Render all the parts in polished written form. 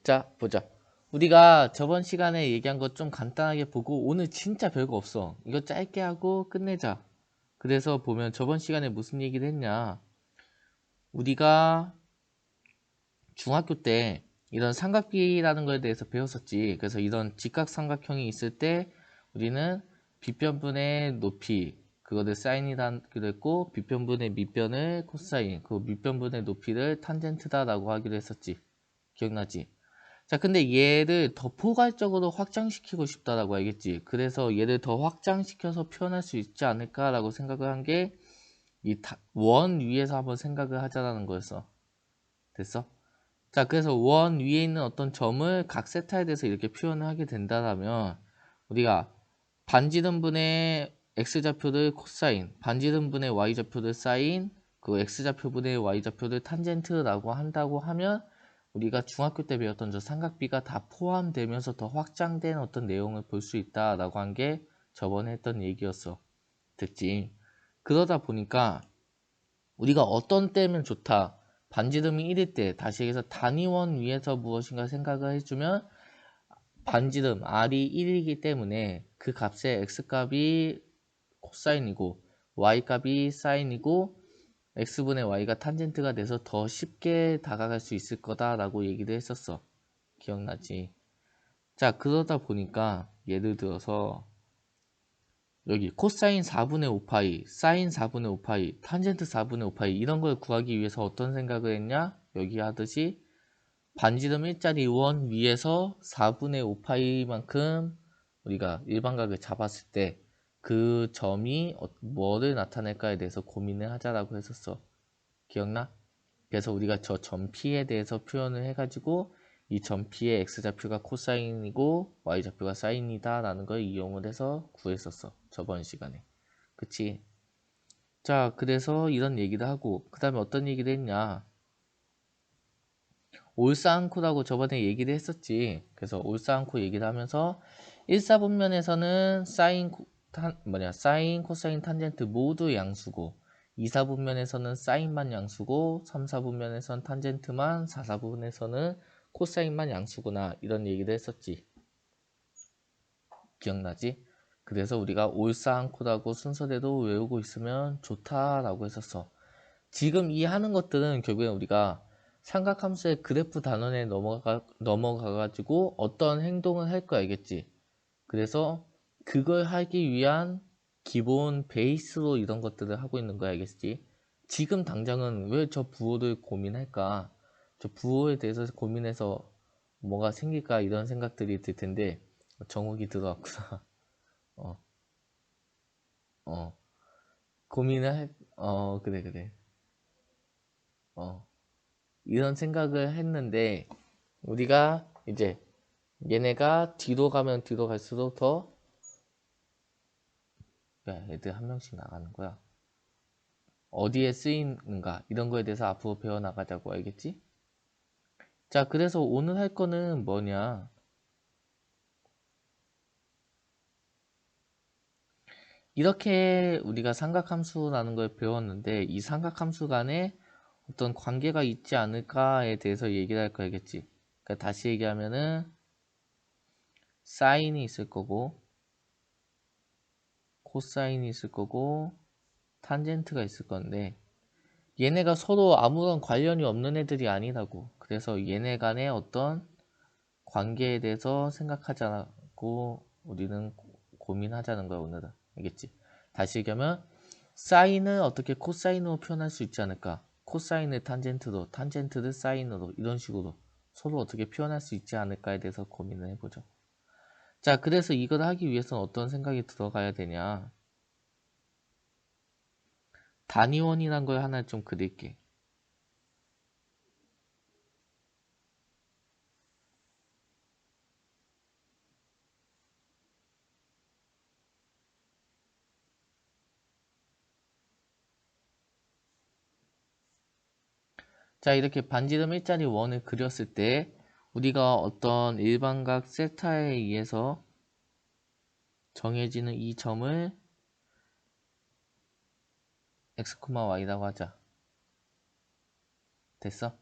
자, 보자. 우리가 저번 시간에 얘기한 거 좀 간단하게 보고 오늘 진짜 별거 없어. 이거 짧게 하고 끝내자. 그래서 보면 저번 시간에 무슨 얘기를 했냐. 우리가 중학교 때 이런 삼각비라는 거에 대해서 배웠었지. 그래서 이런 직각삼각형이 있을 때 우리는 빗변분의 높이, 그거를 사인이라 그랬고, 빗변분의 밑변을 코사인, 그 밑변분의 높이를 탄젠트다라고 하기로 했었지. 기억나지? 자, 근데 얘를 더 포괄적으로 확장시키고 싶다라고 알겠지? 그래서 얘를 더 확장시켜서 표현할 수 있지 않을까라고 생각을 한 게 이 원 위에서 한번 생각을 하자라는 거였어. 됐어? 자, 그래서 원 위에 있는 어떤 점을 각 세타에 대해서 이렇게 표현을 하게 된다면 우리가 반지름분의 x좌표를 코사인, 반지름분의 y좌표를 사인, 그 x좌표분의 y좌표를 탄젠트라고 한다고 하면 우리가 중학교 때 배웠던 저 삼각비가 다 포함되면서 더 확장된 어떤 내용을 볼 수 있다라고 한 게 저번에 했던 얘기였어. 됐지? 그러다 보니까 우리가 어떤 때면 좋다. 반지름이 1일 때 다시 얘기해서 단위원 위에서 무엇인가 생각을 해주면 반지름 R이 1이기 때문에 그 값의 X값이 코사인이고 Y값이 사인이고 X분의 Y가 탄젠트가 돼서 더 쉽게 다가갈 수 있을 거다라고 얘기를 했었어. 기억나지? 자, 그러다 보니까 예를 들어서 여기 코사인 4분의 5파이, 사인 4분의 5파이, 탄젠트 4분의 5파이 이런 걸 구하기 위해서 어떤 생각을 했냐? 여기 하듯이 반지름 1짜리 원 위에서 4분의 5파이만큼 우리가 일반각을 잡았을 때 그 점이 뭐를 나타낼까에 대해서 고민을 하자라고 했었어. 기억나? 그래서 우리가 저 점 P에 대해서 표현을 해가지고 이 점 P의 X좌표가 코사인이고 Y좌표가 사인이다 라는 걸 이용을 해서 구했었어. 저번 시간에. 그치? 자, 그래서 이런 얘기를 하고 그 다음에 어떤 얘기를 했냐. 올사않코라고 저번에 얘기를 했었지. 그래서 올사않코 얘기를 하면서 1사분면에서는 사인, 코사인, 탄젠트 모두 양수고 2사분면에서는 사인만 양수고 3사분면에서는 탄젠트만 4사분에서는 코사인만 양수구나 이런 얘기를 했었지. 기억나지? 그래서 우리가 올사않코라고 순서대로 외우고 있으면 좋다라고 했었어. 지금 이 하는 것들은 결국엔 우리가 삼각함수의 그래프 단원에 넘어가가지고 어떤 행동을 할 거 알겠지? 그래서 그걸 하기 위한 기본 베이스로 이런 것들을 하고 있는 거 알겠지? 지금 당장은 왜 저 부호를 고민할까? 저 부호에 대해서 고민해서 뭐가 생길까? 이런 생각들이 들 텐데 정욱이 들어왔구나. 어, 어. 그래, 그래. 어. 이런 생각을 했는데 우리가 이제 얘네가 뒤로 가면 뒤로 갈수록 더 애들 한 명씩 나가는 거야. 어디에 쓰이는가 이런 거에 대해서 앞으로 배워나가자고 알겠지? 자, 그래서 오늘 할 거는 뭐냐. 이렇게 우리가 삼각함수라는 걸 배웠는데 이 삼각함수 간에 어떤 관계가 있지 않을까에 대해서 얘기를 할 거 알겠지? 그러니까 다시 얘기하면은 사인이 있을 거고 코사인이 있을 거고 탄젠트가 있을 건데 얘네가 서로 아무런 관련이 없는 애들이 아니라고. 그래서 얘네 간의 어떤 관계에 대해서 생각하자고 우리는 고민하자는 거야 오늘은. 알겠지? 다시 얘기하면 사인을 어떻게 코사인으로 표현할 수 있지 않을까? 코사인을 탄젠트로, 탄젠트를 사인으로 이런 식으로 서로 어떻게 표현할 수 있지 않을까에 대해서 고민을 해보죠. 자, 그래서 이걸 하기 위해서는 어떤 생각이 들어가야 되냐? 단위원이란 걸 하나 좀 그릴게. 자, 이렇게 반지름 일자리 원을 그렸을 때 우리가 어떤 일반각 세타에 의해서 정해지는 이 점을 x, y라고 하자. 됐어?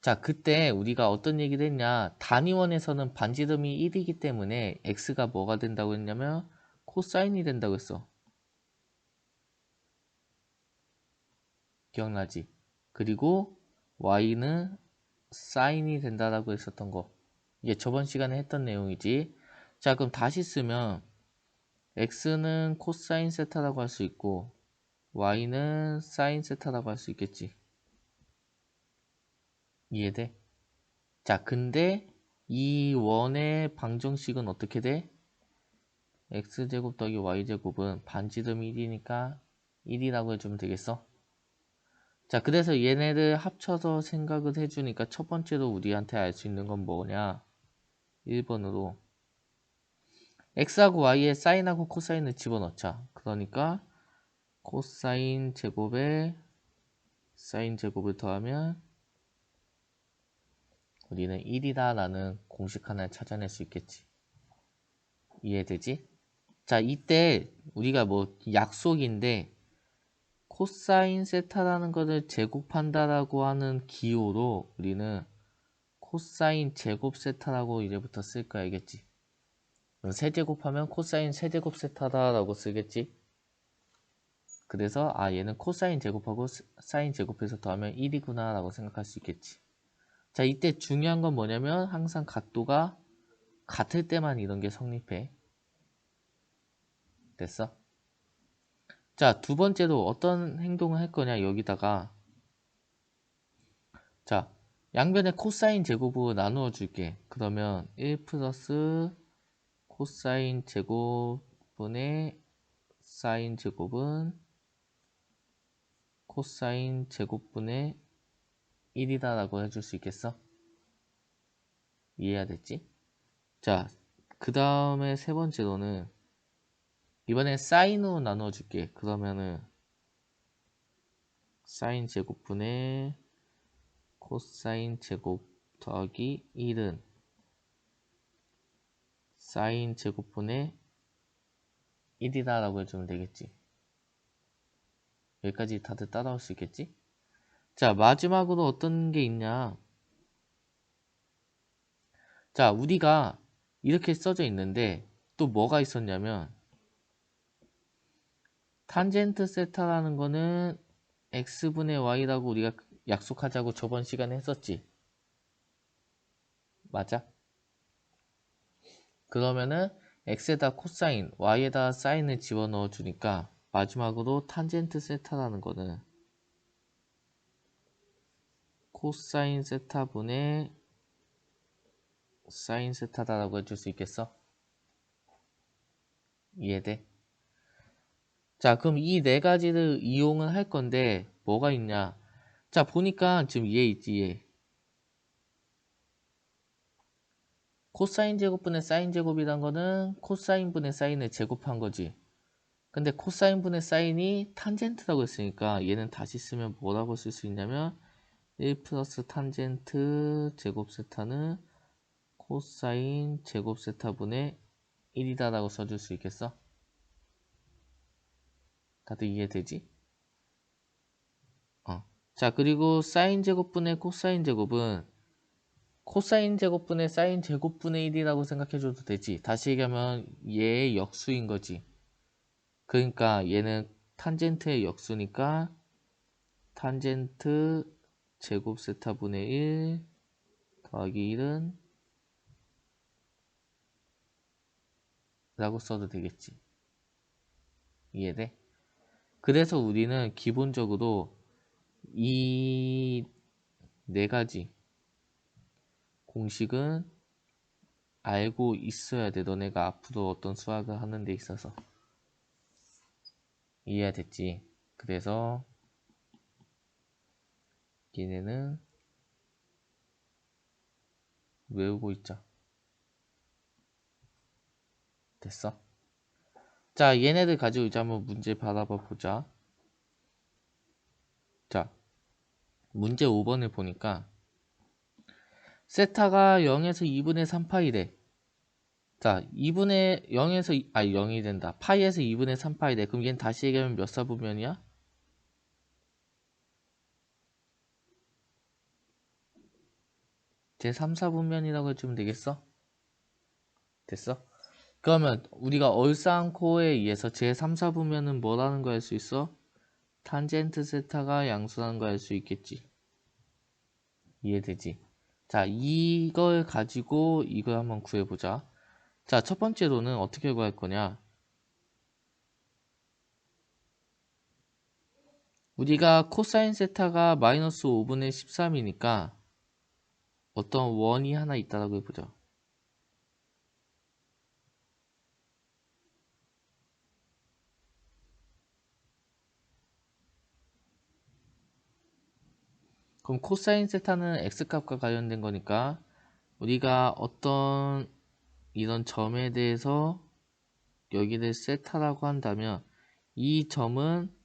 자, 그때 우리가 어떤 얘기를 했냐. 단위원에서는 반지름이 1이기 때문에 x가 뭐가 된다고 했냐면 코사인이 된다고 했어. 기억나지? 그리고 y는 사인이 된다라고 했었던 거. 이게 저번 시간에 했던 내용이지. 자, 그럼 다시 쓰면 x는 코사인 세타라고 할 수 있고 y는 사인 세타라고 할 수 있겠지. 이해돼? 자, 근데 이 원의 방정식은 어떻게 돼? x제곱 더하기 y제곱은 반지름 1이니까 1이라고 해주면 되겠어? 자, 그래서 얘네를 합쳐서 생각을 해주니까 첫 번째로 우리한테 알 수 있는 건 뭐냐? 1번으로 x하고 y에 사인하고 코사인을 집어넣자. 그러니까 코사인 제곱에 사인 제곱을 더하면 우리는 1이다 라는 공식 하나를 찾아낼 수 있겠지. 이해되지? 자, 이때 우리가 뭐 약속인데 코사인 세타라는 것을 제곱한다라고 하는 기호로 우리는 코사인 제곱 세타라고 이제부터 쓸 거야, 알겠지? 그럼 세제곱하면 코사인 세제곱 세타다라고 쓰겠지? 그래서 얘는 코사인 제곱하고 사인 제곱해서 더하면 1이구나 라고 생각할 수 있겠지. 자, 이때 중요한 건 뭐냐면 항상 각도가 같을 때만 이런 게 성립해. 됐어? 자, 두 번째로 어떤 행동을 할 거냐, 여기다가. 자, 양변에 코사인 제곱으로 나누어 줄게. 그러면 1 플러스 코사인 제곱분의 사인 제곱은 코사인 제곱분의 1이다 라고 해줄 수 있겠어? 이해가 됐지? 자, 그 다음에 세 번째로는 이번엔 사인으로 나누어 줄게. 그러면은 사인 제곱분의 코사인 제곱 더하기 1은 사인 제곱분의 1이다 라고 해주면 되겠지. 여기까지 다들 따라올 수 있겠지? 자, 마지막으로 어떤 게 있냐. 자, 우리가 이렇게 써져 있는데 또 뭐가 있었냐면 탄젠트 세타라는 거는 x분의 y라고 우리가 약속하자고 저번 시간에 했었지. 맞아? 그러면은 x에다 코사인, y에다 사인을 집어넣어 주니까 마지막으로 탄젠트 세타라는 거는 코사인 세타분의 사인 세타다라고 해줄 수 있겠어? 이해돼? 자, 그럼 이 네 가지를 이용을 할 건데 뭐가 있냐? 자, 보니까 지금 얘 있지, 얘. 코사인 제곱분의 사인 제곱이란 거는 코사인분의 사인을 제곱한 거지. 근데 코사인분의 사인이 탄젠트라고 했으니까 얘는 다시 쓰면 뭐라고 쓸 수 있냐면 1 플러스 탄젠트 제곱 세타는 코사인 제곱 세타분의 1이다 라고 써줄 수 있겠어? 다들 이해되지? 자, 그리고 사인 제곱분의 코사인 제곱은 코사인 제곱분의 사인 제곱분의 1이라고 생각해줘도 되지. 다시 얘기하면 얘의 역수인 거지. 그러니까 얘는 탄젠트의 역수니까 탄젠트 제곱 세타분의 1 더하기 1은 라고 써도 되겠지. 이해돼? 그래서 우리는 기본적으로 이 네 가지 공식은 알고 있어야 돼. 너네가 앞으로 어떤 수학을 하는 데 있어서. 이해가 됐지? 그래서 얘네는 외우고 있자. 됐어? 자, 얘네들 가지고 이제 한번 문제 받아봐 보자. 자, 문제 5번을 보니까 세타가 0에서 2분의 3파이래. 자, 2분의 0에서 0이 된다. 파이에서 2분의 3파이래. 그럼 얘는 다시 얘기하면 몇 사분면이야? 제3, 4분면이라고 해주면 되겠어? 됐어? 그러면 우리가 얼싸안코에 의해서 제3, 4분면은 뭐라는 거 알 수 있어? 탄젠트 세타가 양수라는 거 알 수 있겠지. 이해되지? 자, 이걸 가지고 이걸 한번 구해보자. 자, 첫 번째로는 어떻게 구할 거냐? 우리가 코사인 세타가 마이너스 5분의 13이니까 어떤 원이 하나 있다라고 해보자. 그럼 코사인 세타는 x값과 관련된 거니까 우리가 어떤 이런 점에 대해서 여기를 세타라고 한다면 이 점은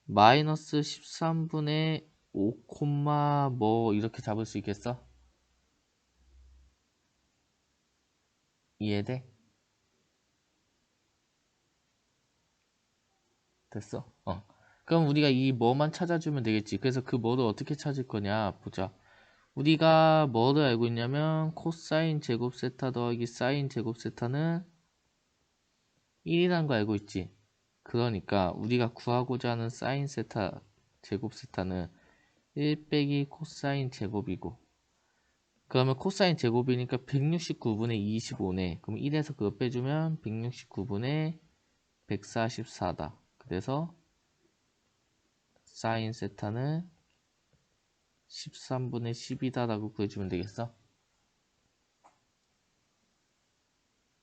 마이너스 13분의 5, 뭐 이렇게 잡을 수 있겠어? 이해돼? 됐어? 그럼 우리가 이 뭐만 찾아주면 되겠지. 그래서 그 뭐를 어떻게 찾을 거냐 보자. 우리가 뭐를 알고 있냐면 코사인 제곱 세타 더하기 사인 제곱 세타는 1이라는 거 알고 있지. 그러니까 우리가 구하고자 하는 사인 세타 제곱 세타는 1 빼기 코사인 제곱이고, 그러면 코사인 제곱이니까 169분의 25네. 그럼 1에서 그거 빼주면 169분의 144다. 그래서 사인 세타는 13분의 10이다 라고 구해주면 되겠어?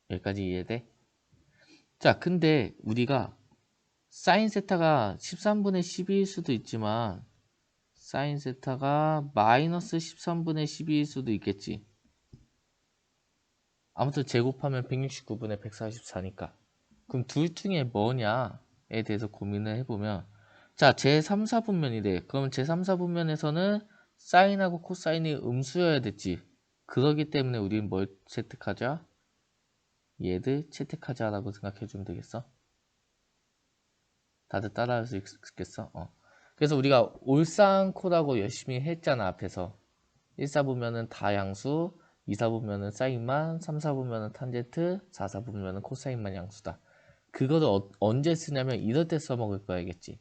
여기까지 이해돼? 자, 근데 우리가 사인 세타가 13분의 12일 수도 있지만 사인 세타가 마이너스 13분의 12일 수도 있겠지. 아무튼 제곱하면 169분의 144니까. 그럼 둘 중에 뭐냐에 대해서 고민을 해보면, 자, 제3, 4분면이래. 그럼 제3, 4분면에서는 사인하고 코사인이 음수여야 됐지. 그러기 때문에 우리는 뭘 채택하자? 얘를 채택하자라고 생각해주면 되겠어? 다들 따라할 수 있겠어? 그래서 우리가 올쌍코라고 열심히 했잖아, 앞에서. 1, 4분면은 다 양수, 2, 4분면은 사인만, 3, 4분면은 탄젠트, 4, 4분면은 코사인만 양수다. 그거를 언제 쓰냐면 이럴 때 써먹을 거야겠지.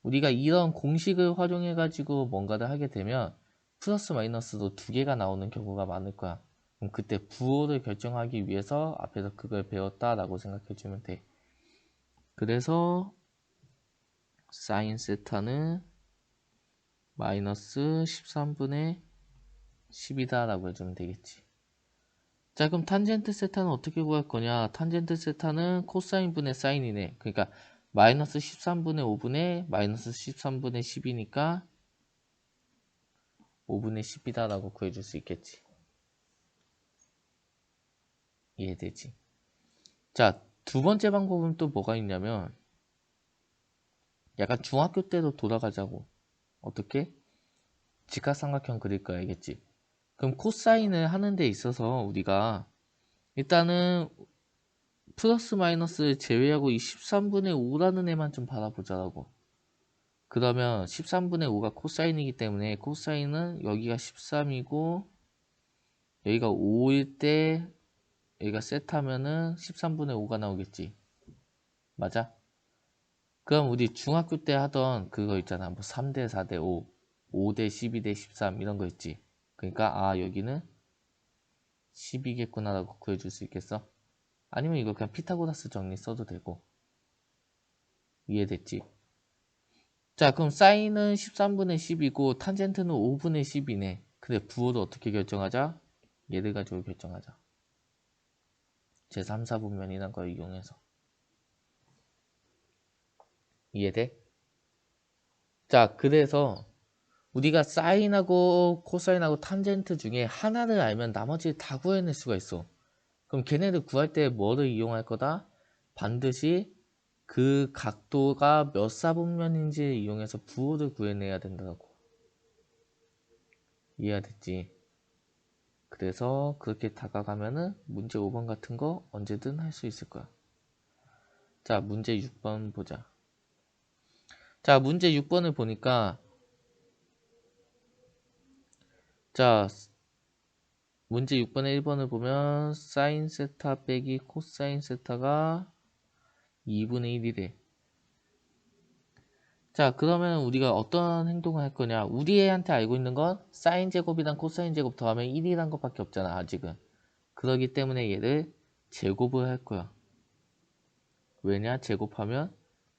우리가 이런 공식을 활용해가지고 뭔가를 하게 되면 플러스 마이너스도 두 개가 나오는 경우가 많을 거야. 그럼 그때 부호를 결정하기 위해서 앞에서 그걸 배웠다라고 생각해주면 돼. 그래서 사인 세타는 마이너스 13분의 10이다 라고 해주면 되겠지. 자, 그럼 탄젠트 세타는 어떻게 구할 거냐? 탄젠트 세타는 코사인 분의 사인이네. 그러니까 마이너스 13분의 5분의 마이너스 13분의 10이니까 5분의 10이다 라고 구해줄 수 있겠지. 이해되지? 자, 두 번째 방법은 또 뭐가 있냐면 약간 중학교 때로 돌아가자고. 어떻게? 직각삼각형 그릴 거야, 알겠지? 그럼 코사인을 하는 데 있어서 우리가 일단은 플러스 마이너스 제외하고 이 13분의 5라는 애만 좀 바라보자라고. 그러면 13분의 5가 코사인이기 때문에 코사인은 여기가 13이고 여기가 5일 때 여기가 세타면은 13분의 5가 나오겠지. 맞아? 그럼 우리 중학교 때 하던 그거 있잖아. 뭐 3대 4대 5, 5대 12대 13 이런 거 있지. 그러니까 여기는 10이겠구나 라고 구해줄 수 있겠어? 아니면 이거 그냥 피타고라스 정리 써도 되고. 이해됐지? 자, 그럼 사인은 13분의 10이고 탄젠트는 5분의 10이네. 근데 부호도 어떻게 결정하자? 얘를 가지고 결정하자. 제3, 4분면이란 걸 이용해서. 이해돼? 자, 그래서 우리가 사인하고 코사인하고 탄젠트 중에 하나를 알면 나머지 다 구해낼 수가 있어. 그럼 걔네를 구할 때 뭐를 이용할 거다? 반드시 그 각도가 몇 사분면인지 이용해서 부호를 구해내야 된다고. 이해가 됐지? 그래서 그렇게 다가가면은 문제 5번 같은 거 언제든 할 수 있을 거야. 자, 문제 6번 보자. 자, 문제 6번을 보니까 자, 문제 6번에 1번을 보면 사인 세타 빼기 코사인 세타가 2분의 1이래. 자, 그러면 우리가 어떤 행동을 할 거냐? 우리한테 알고 있는 건 사인 제곱이랑 코사인 제곱 더하면 1이란 것밖에 없잖아, 아직은. 그러기 때문에 얘를 제곱을 할 거야. 왜냐? 제곱하면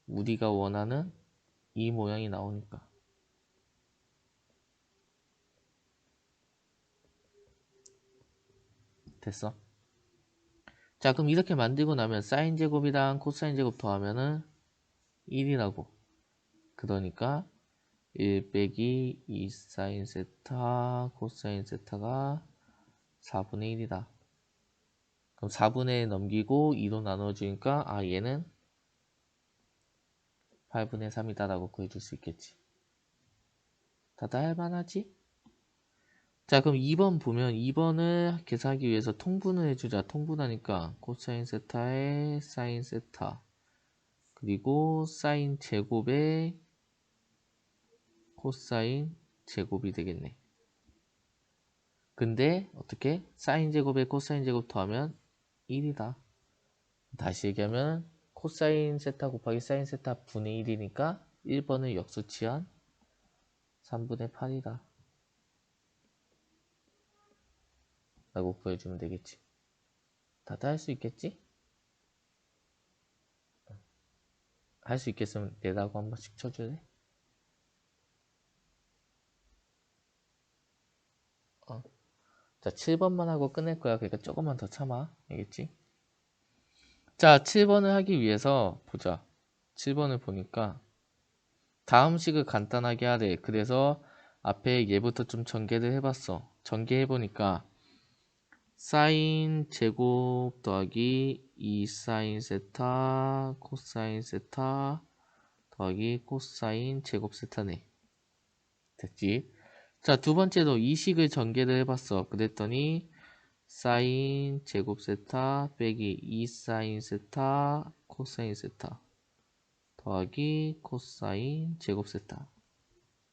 우리가 원하는 이 모양이 나오니까. 됐어? 자, 그럼 이렇게 만들고 나면 사인 제곱이랑 코사인 제곱 더하면은 1이라고. 그러니까 1 빼기 2 사인 세타 코사인 세타가 4분의 1이다. 그럼 4분의 1 넘기고 2로 나눠주니까 얘는 8분의 3이다 라고 구해줄 수 있겠지. 다들 할만하지? 자, 그럼 2번 보면 2번을 계산하기 위해서 통분을 해주자. 통분하니까 코사인 세타에 사인 세타 그리고 사인 제곱에 코사인 제곱이 되겠네. 근데 어떻게? 사인 제곱에 코사인 제곱 더하면 1이다. 다시 얘기하면 코사인 세타 곱하기 사인 세타 분의 1이니까 1번을 역수치한 3분의 8이다. 라고 구해주면 되겠지. 다들 할 수 있겠지? 할 수 있겠으면 내라고 한 번씩 쳐줄래? 자, 7번만 하고 끝낼 거야. 그러니까 조금만 더 참아. 알겠지? 자, 7번을 하기 위해서 보자. 7번을 보니까 다음 식을 간단하게 하래. 그래서 앞에 얘부터 좀 전개를 해봤어. 전개해보니까 사인 제곱 더하기 2 사인 세타 코사인 세타 더하기 코사인 제곱 세타네. 됐지? 자, 두 번째로 이 식을 전개를 해봤어. 그랬더니 사인 제곱 세타 빼기 2 사인 세타 코사인 세타 더하기 코사인 제곱 세타.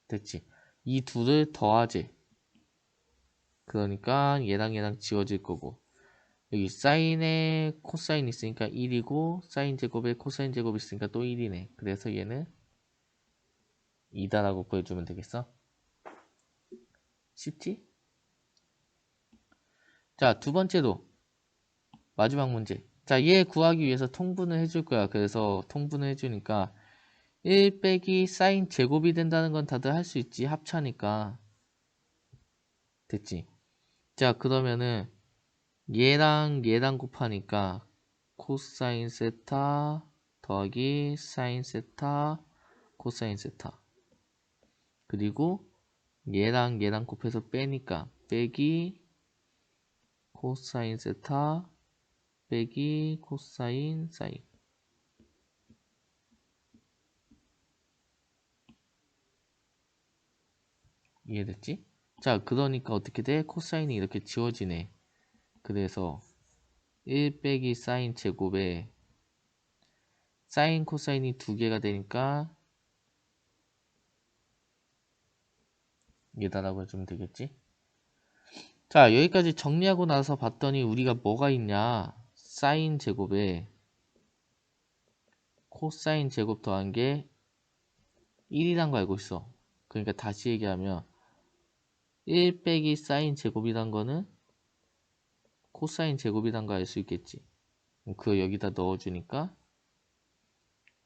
됐지? 이 둘을 더하지. 그러니까 얘랑 얘랑 지워질 거고 여기 사인에 코사인 있으니까 1이고 사인 제곱에 코사인 제곱 있으니까 또 1이네. 그래서 얘는 2다라고 구해주면 되겠어? 쉽지? 자, 두 번째로 마지막 문제. 자, 얘 구하기 위해서 통분을 해줄 거야. 그래서 통분을 해주니까 1 빼기 사인 제곱이 된다는 건 다들 할 수 있지. 합차니까. 됐지? 자, 그러면은 얘랑 얘랑 곱하니까 코사인 세타 더하기 사인 세타 코사인 세타 그리고 얘랑 얘랑 곱해서 빼니까 빼기 코사인 세타 빼기 코사인 사인. 이해됐지? 자, 그러니까 어떻게 돼? 코사인이 이렇게 지워지네. 그래서 1 빼기 사인 제곱에 사인 코사인이 두 개가 되니까 얘다라고 해주면 되겠지? 자, 여기까지 정리하고 나서 봤더니 우리가 뭐가 있냐? 사인 제곱에 코사인 제곱 더한 게 1이란 거 알고 있어. 그러니까 다시 얘기하면 1 빼기 사인 제곱이란 거는 코사인 제곱이란 거 알 수 있겠지. 그거 여기다 넣어주니까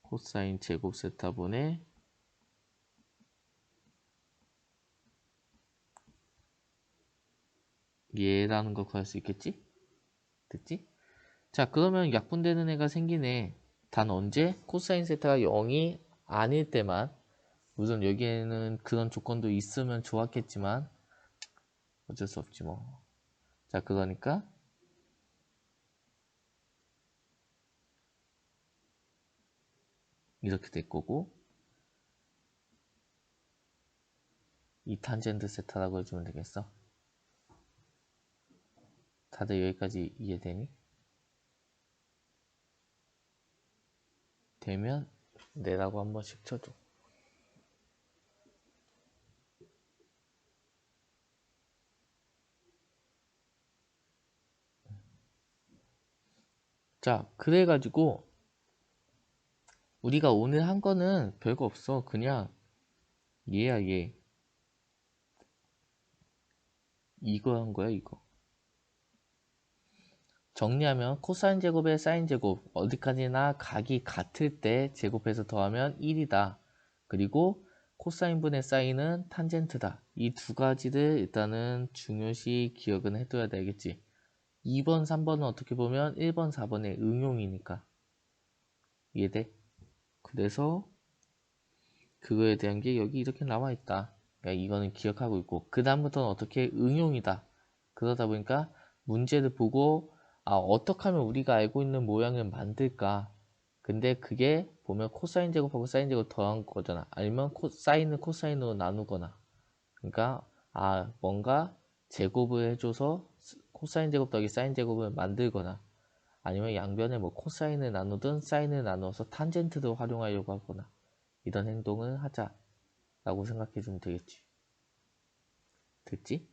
코사인 제곱 세타분의 얘라는 거 구할 수 있겠지? 됐지? 자, 그러면 약분되는 애가 생기네. 단 언제? 코사인 세타가 0이 아닐 때만. 우선 여기에는 그런 조건도 있으면 좋았겠지만 어쩔 수 없지 뭐. 자, 그러니까 이렇게 될 거고 이 탄젠트 세타라고 해주면 되겠어. 다들 여기까지 이해되니? 되면 내라고 한 번씩 쳐줘. 자, 그래가지고 우리가 오늘 한 거는 별거 없어. 그냥 얘야 얘. 이거 한 거야 이거. 정리하면 코사인 제곱에 사인 제곱 어디까지나 각이 같을 때 제곱해서 더하면 1이다. 그리고 코사인분의 사인은 탄젠트다. 이 두 가지를 일단은 중요시 기억은 해둬야 되겠지. 2번, 3번은 어떻게 보면 1번, 4번의 응용이니까. 이해돼? 그래서 그거에 대한 게 여기 이렇게 나와 있다. 그러니까 이거는 기억하고 있고 그 다음부터는 어떻게 응용이다. 그러다 보니까 문제를 보고 어떻게 하면 우리가 알고 있는 모양을 만들까. 근데 그게 보면 코사인 제곱하고 사인 제곱 더한 거잖아. 아니면 사인을 코사인으로 나누거나. 그러니까 뭔가 제곱을 해줘서 코사인 제곱 더하기 사인 제곱을 만들거나 아니면 양변에 뭐 코사인을 나누든 사인을 나눠서 탄젠트도 활용하려고 하거나 이런 행동을 하자라고 생각해 주면 되겠지. 됐지?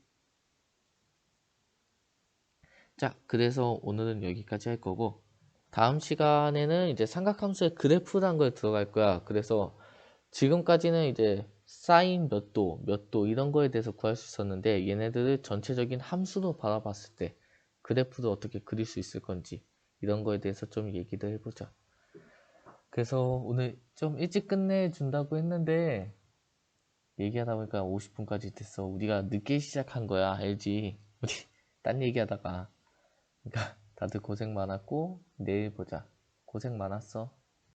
자, 그래서 오늘은 여기까지 할 거고 다음 시간에는 이제 삼각함수의 그래프라는 걸 들어갈 거야. 그래서 지금까지는 이제 사인 몇 도 이런 거에 대해서 구할 수 있었는데 얘네들을 전체적인 함수로 바라봤을 때 그래프를 어떻게 그릴 수 있을 건지 이런 거에 대해서 좀 얘기를 해보자. 그래서 오늘 좀 일찍 끝내준다고 했는데 얘기하다 보니까 50분까지 됐어. 우리가 늦게 시작한 거야. 알지? 우리 딴 얘기하다가. 그러니까 다들 고생 많았고 내일 보자. 고생 많았어.